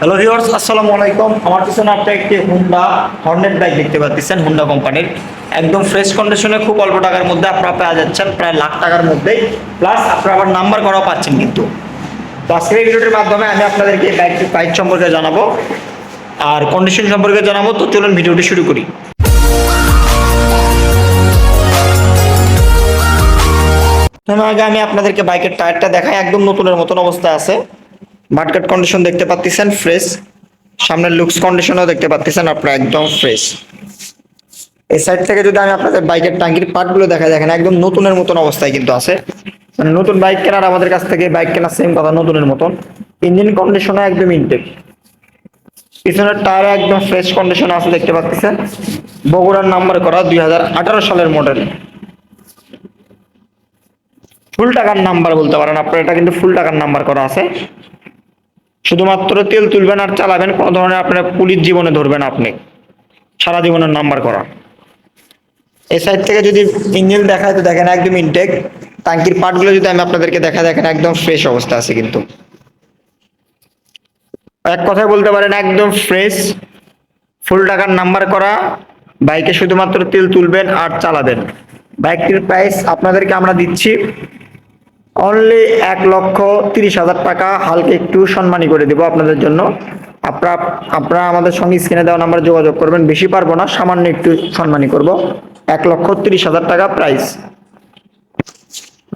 Hello viewers, আসসালামু আলাইকুম। আমার পিছনে আপনি একটি হুন্ডা হর্নেট বাইক দেখতে পাচ্ছেন, হুন্ডা কোম্পানির একদম ফ্রেশ কন্ডিশনে খুব অল্প টাকার মধ্যে আপনারা পেয়ে যাচ্ছেন, প্রায় লাখ টাকার মধ্যে। প্লাস আপনারা আবার নাম্বার করাও পাচ্ছেন কিন্তু। তো আজকের এই ভিডিওটির মাধ্যমে আমি আপনাদেরকে বাইকটির প্রাইস সম্পর্কে জানাবো আর কন্ডিশন সম্পর্কে জানাবো। তো চলুন ভিডিওটি শুরু করি। আগে আমি আপনাদেরকে বাইকের টায়ারটা দেখাই, একদম নতুনের মতন অবস্থায় আছে। মার্কেট কন্ডিশন দেখতে পাচ্ছেন ফ্রেশ, সামনের লুকস কন্ডিশনও দেখতে পাচ্ছেন আপনারা একদম ফ্রেশ। এই সাইড থেকে যদি আমি আপনাদের বাইকের টাঙ্কির পার্টগুলো দেখা, দেখেন একদম নতুনের মতন অবস্থায় কিন্তু আছে। মানে নতুন বাইক কেনার আমাদের কাছ থেকে বাইক কেনার সেম কথা, নতুনের মতন। ইঞ্জিন কন্ডিশনও একদম ইনটেক, পিছনের টায়ার একদম ফ্রেশ কন্ডিশনে আছে দেখতে পাচ্ছেন। বগুড়ার নাম্বার করা 2018 সালের মডেল, ফুল টাকার নাম্বার বলতে পারেন আপনারা, এটা কিন্তু ফুল টাকার নাম্বার করা আছে। শুধুমাত্র তেল তুলবেন আর চালাবেন, কোনো ধরনের আপনার পুলিশ জীবনে ধরবেন আপনি, সারা জীবনের নাম্বার করা। এই সাইড থেকে যদি ইঞ্জিন দেখায় তো দেখেন একদম ইনটেক। টাঙ্কির পার্টগুলো যদি আমি আপনাদেরকে দেখেন একদম ফ্রেশ অবস্থা আছে কিন্তু, এক কথায় বলতে পারেন একদম ফ্রেশ, ফুল টাকার নাম্বার করা বাইকে। শুধুমাত্র তেল তুলবেন আর চালাবেন। বাইকটির প্রাইস আপনাদেরকে আমরা দিচ্ছি অনলি 1,30,000 টাকা, হালকা একটু সম্মানী করে দেবো আপনাদের জন্য। আপনারা আমাদের সঙ্গে স্ক্রিনে দেওয়া নাম্বারে যোগাযোগ করবেন, বেশি পারবো না, সামান্য একটু সম্মানী করব। 1,30,000 টাকা প্রাইস।